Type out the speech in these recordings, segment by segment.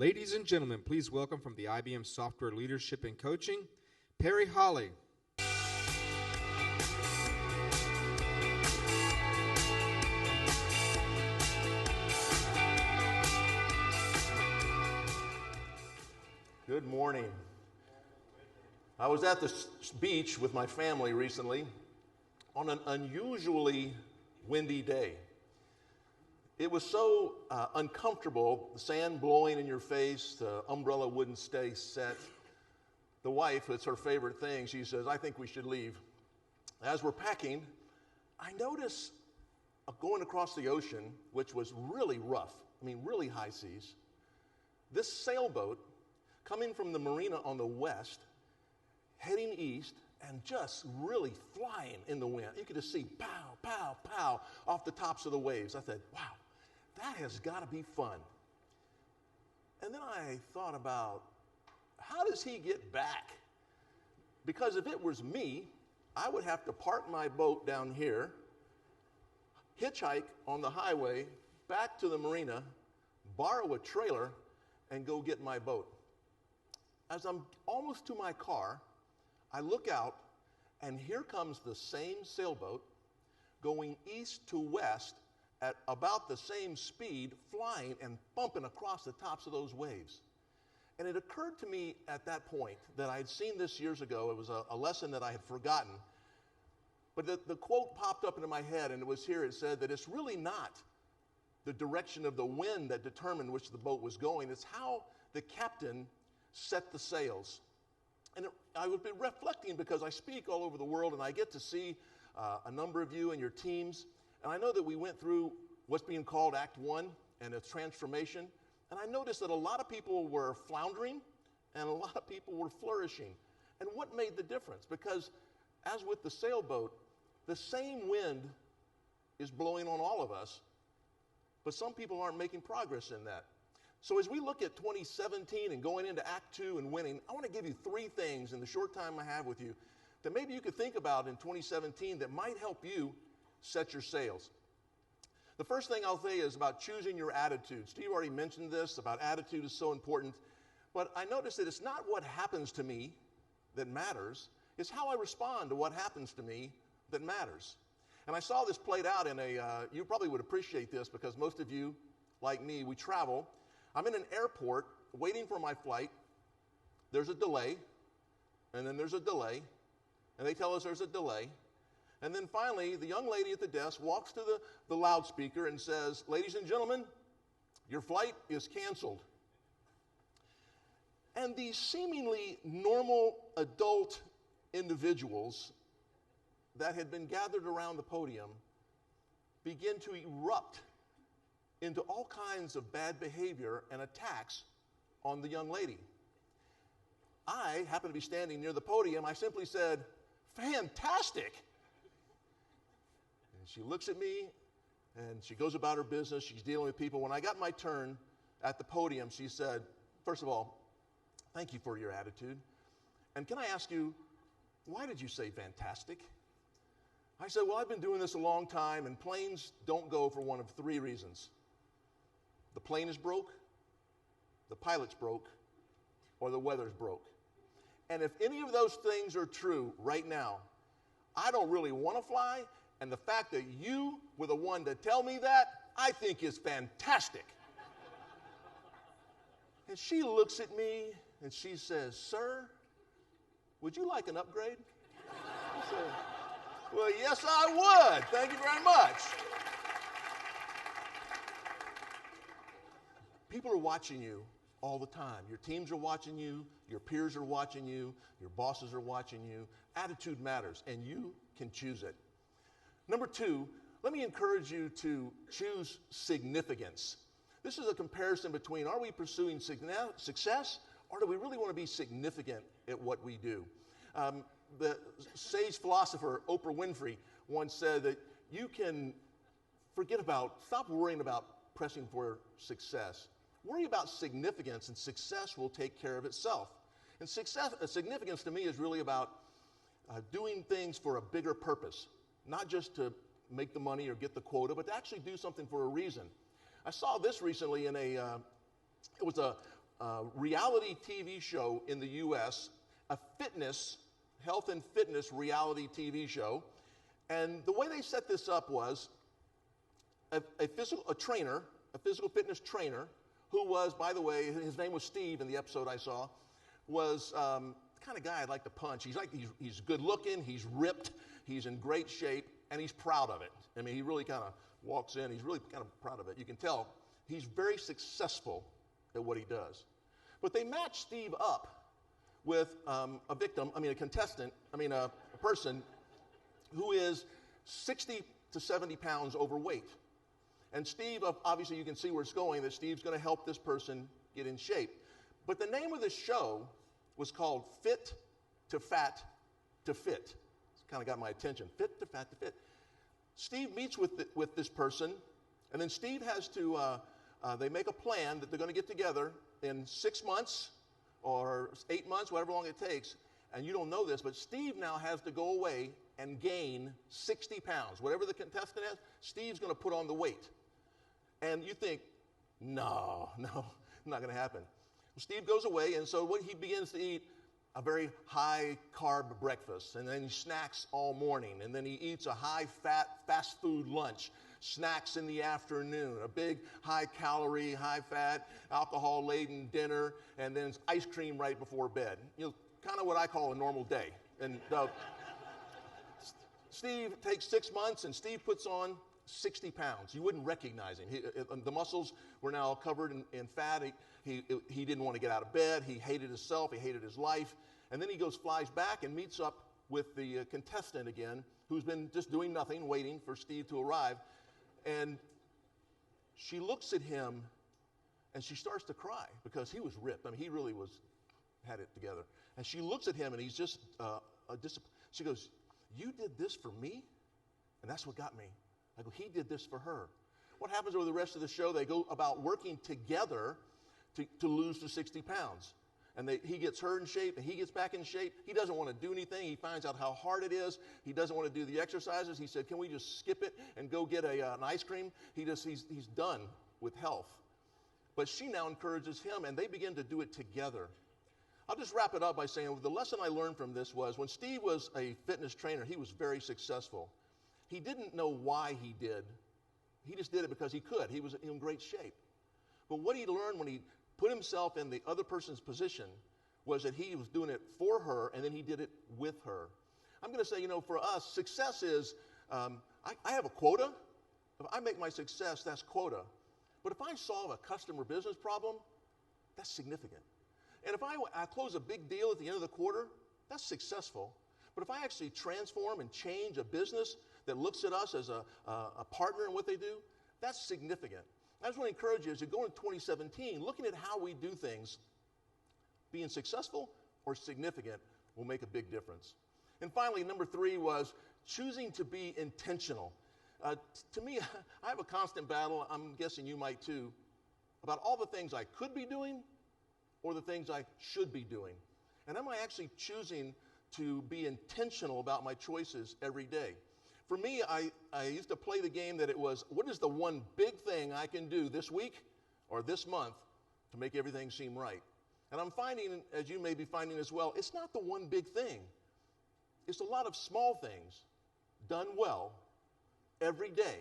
Ladies and gentlemen, please welcome from the IBM Software Leadership and Coaching, Perry Holly. Good morning. I was at the beach with my family recently on an unusually windy day. It was so uncomfortable, the sand blowing in your face, the umbrella wouldn't stay set. The wife, it's her favorite thing, she says, "I think we should leave." As we're packing, I notice going across the ocean, which was really rough, really high seas, this sailboat coming from the marina on the west, heading east, and just really flying in the wind. You could just see pow, pow, pow off the tops of the waves. I said, wow, that has got to be fun. And then I thought about, how does he get back? Because if it was me, I would have to park my boat down here, hitchhike on the highway back to the marina, borrow a trailer, and go get my boat. As I'm almost to my car, I look out, and here comes the same sailboat going east to west at about the same speed, flying and bumping across the tops of those waves. And it occurred to me at that point that I had seen this years ago. It was a lesson that I had forgotten. But the quote popped up into my head, and it was here. It said that it's really not the direction of the wind that determined which the boat was going. It's how the captain set the sails. And I would be reflecting because I speak all over the world and I get to see a number of you and your teams. And I know that we went through what's being called Act 1 and its transformation. And I noticed that a lot of people were floundering and a lot of people were flourishing. And what made the difference? Because as with the sailboat, the same wind is blowing on all of us, but some people aren't making progress in that. So as we look at 2017 and going into Act 2 and winning, I want to give you 3 things in the short time I have with you that maybe you could think about in 2017 that might help you set your sails. The first thing I'll say is about choosing your attitude. Steve already mentioned this, about attitude is so important. But I noticed that it's not what happens to me that matters. It's how I respond to what happens to me that matters. And I saw this played out in you probably would appreciate this because most of you, like me, we travel. I'm in an airport waiting for my flight. There's a delay, and then there's a delay, and they tell us there's a delay. And then finally, the young lady at the desk walks to the loudspeaker and says, "Ladies and gentlemen, your flight is canceled." And these seemingly normal adult individuals that had been gathered around the podium begin to erupt into all kinds of bad behavior and attacks on the young lady. I happen to be standing near the podium. I simply said, "Fantastic." And she looks at me and she goes about her business. She's dealing with people. When I got my turn at the podium, she said, "First of all, thank you for your attitude. And can I ask you, why did you say fantastic?" I said, "Well, I've been doing this a long time, and planes don't go for one of 3 reasons. The plane is broke, the pilot's broke, or the weather's broke. And if any of those things are true right now, I don't really want to fly, and the fact that you were the one to tell me that, I think is fantastic." And she looks at me and she says, "Sir, would you like an upgrade?" I said, "Well, yes, I would. Thank you very much." People are watching you all the time. Your teams are watching you. Your peers are watching you. Your bosses are watching you. Attitude matters, and you can choose it. Number 2, let me encourage you to choose significance. This is a comparison between, are we pursuing success, or do we really want to be significant at what we do? The sage philosopher Oprah Winfrey once said that you can stop worrying about pressing for success. Worry about significance, and success will take care of itself. And significance to me is really about doing things for a bigger purpose, not just to make the money or get the quota, but to actually do something for a reason. I saw this recently in it was a reality TV show in the U.S., a health and fitness reality TV show. And the way they set this up was a physical fitness trainer, who was, by the way, his name was Steve in the episode I saw, was the kind of guy I'd like to punch. He's good looking, he's ripped, he's in great shape, and he's proud of it. I mean, he really kind of walks in, he's really kind of proud of it. You can tell he's very successful at what he does. But they matched Steve up with a person who is 60 to 70 pounds overweight. And Steve, obviously you can see where it's going, that Steve's going to help this person get in shape. But the name of the show was called Fit to Fat to Fit. It's kind of got my attention. Fit to Fat to Fit. Steve meets with this person, and then Steve has to, they make a plan that they're going to get together in 6 months or 8 months, whatever long it takes. And you don't know this, but Steve now has to go away and gain 60 pounds. Whatever the contestant has, Steve's going to put on the weight. And you think, no, not going to happen. Well, Steve goes away, and so he begins to eat a very high-carb breakfast, and then he snacks all morning, and then he eats a high-fat fast food lunch, snacks in the afternoon, a big high-calorie, high-fat, alcohol-laden dinner, and then ice cream right before bed. Kind of what I call a normal day. And Steve takes 6 months, and Steve puts on 60 pounds. You wouldn't recognize him. The muscles were now covered in fat. He didn't want to get out of bed. He hated himself. He hated his life. And then he flies back and meets up with the contestant again, who's been just doing nothing, waiting for Steve to arrive. And she looks at him, and she starts to cry because he was ripped. I mean, he really had it together. And she looks at him, and he's just she goes, "You did this for me?" And that's what got me. I go, he did this for her. What happens over the rest of the show? They go about working together to lose the 60 pounds. And he gets her in shape, and he gets back in shape. He doesn't want to do anything. He finds out how hard it is. He doesn't want to do the exercises. He said, "Can we just skip it and go get an ice cream?" He's done with health. But she now encourages him, and they begin to do it together. I'll just wrap it up by saying the lesson I learned from this was when Steve was a fitness trainer, he was very successful. He didn't know why he did. He just did it because he could. He was in great shape. But what he learned when he put himself in the other person's position was that he was doing it for her, and then he did it with her. I'm going to say, for us, success is, I have a quota. If I make my success, that's quota. But if I solve a customer business problem, that's significant. And if I close a big deal at the end of the quarter, that's successful. But if I actually transform and change a business that looks at us as a partner in what they do, that's significant. I just want to encourage you as you go into 2017, looking at how we do things, being successful or significant will make a big difference. And finally, number 3 was choosing to be intentional. To me, I have a constant battle, I'm guessing you might too, about all the things I could be doing or the things I should be doing. And am I actually choosing to be intentional about my choices every day? For me, I used to play the game that it was, what is the one big thing I can do this week or this month to make everything seem right? And I'm finding, as you may be finding as well, it's not the one big thing. It's a lot of small things done well every day,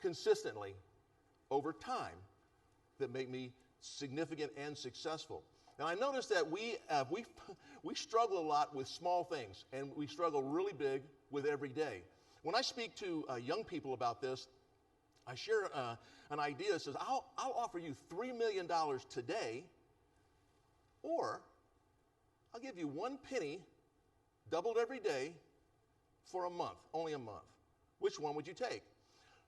consistently, over time, that make me significant and successful. And I noticed that we struggle a lot with small things, and we struggle really big with every day. When I speak to young people about this, I share an idea that says, I'll offer you $3 million today, or I'll give you 1 penny doubled every day for a month, only a month. Which one would you take?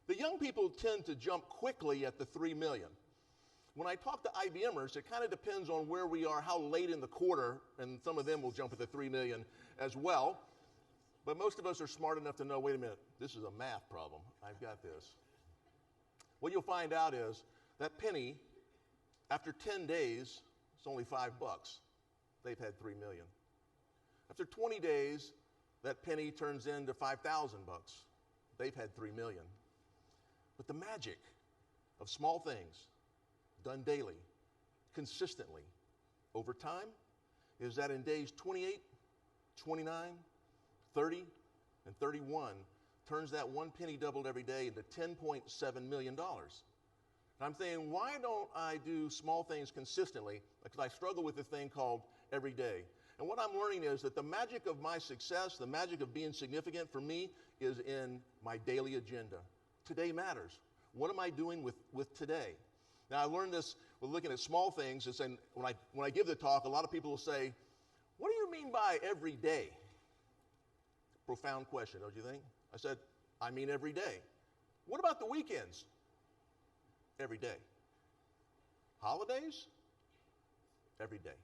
The young people tend to jump quickly at the $3 million. When I talk to IBMers, it kind of depends on where we are, how late in the quarter, and some of them will jump at the $3 million as well. But most of us are smart enough to know, wait a minute, this is a math problem. I've got this. What you'll find out is that penny, after 10 days, it's only $5. They've had $3 million. After 20 days, that penny turns into $5,000. They've had $3 million. But the magic of small things done daily, consistently over time is that in days 28, 29, 30, and 31 turns that one penny doubled every day into $10.7 million. And I'm saying, why don't I do small things consistently? Because I struggle with this thing called every day. And what I'm learning is that the magic of my success, the magic of being significant for me, is in my daily agenda. Today matters. What am I doing with today? Now, I learned this with looking at small things. And saying, when I give the talk, a lot of people will say, what do you mean by every day? Profound question, don't you think? I said, I mean every day. What about the weekends? Every day. Holidays? Every day.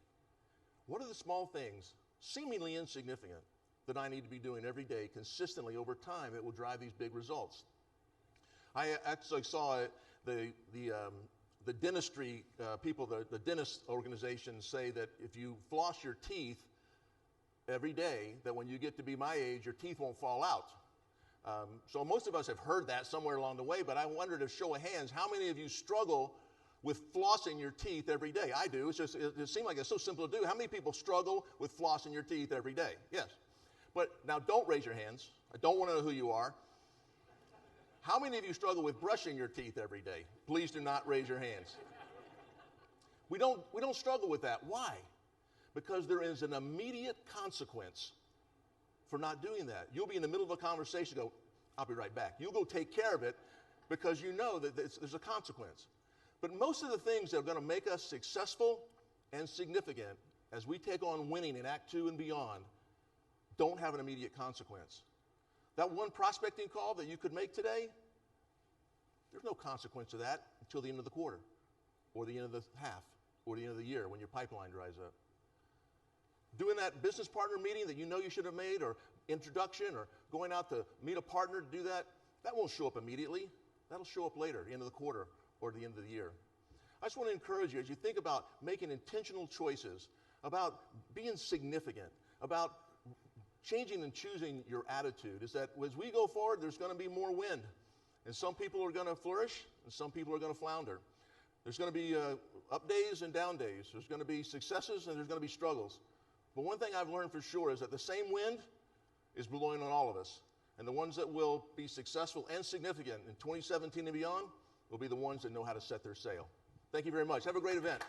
What are the small things, seemingly insignificant, that I need to be doing every day consistently over time that will drive these big results? I actually saw the dentistry people, the dentist organizations say that if you floss your teeth every day, that when you get to be my age, your teeth won't fall out. So most of us have heard that somewhere along the way, but I wondered, to show of hands, how many of you struggle with flossing your teeth every day? I do. It seems like it's so simple to do. How many people struggle with flossing your teeth every day? Yes. But now don't raise your hands. I don't want to know who you are. How many of you struggle with brushing your teeth every day? Please do not raise your hands. We don't struggle with that. Why? Because there is an immediate consequence for not doing that. You'll be in the middle of a conversation, go, I'll be right back. You'll go take care of it because you know that there's a consequence. But most of the things that are going to make us successful and significant as we take on winning in Act 2 and beyond don't have an immediate consequence. That one prospecting call that you could make today, there's no consequence to that until the end of the quarter or the end of the half or the end of the year when your pipeline dries up. Doing that business partner meeting that you know you should have made, or introduction, or going out to meet a partner to do that, that won't show up immediately. That'll show up later, the end of the quarter or the end of the year. I just want to encourage you, as you think about making intentional choices, about being significant, about changing and choosing your attitude, is that as we go forward, there's going to be more wind. And some people are going to flourish, and some people are going to flounder. There's going to be up days and down days. There's going to be successes, and there's going to be struggles. But one thing I've learned for sure is that the same wind is blowing on all of us. And the ones that will be successful and significant in 2017 and beyond will be the ones that know how to set their sail. Thank you very much. Have a great event.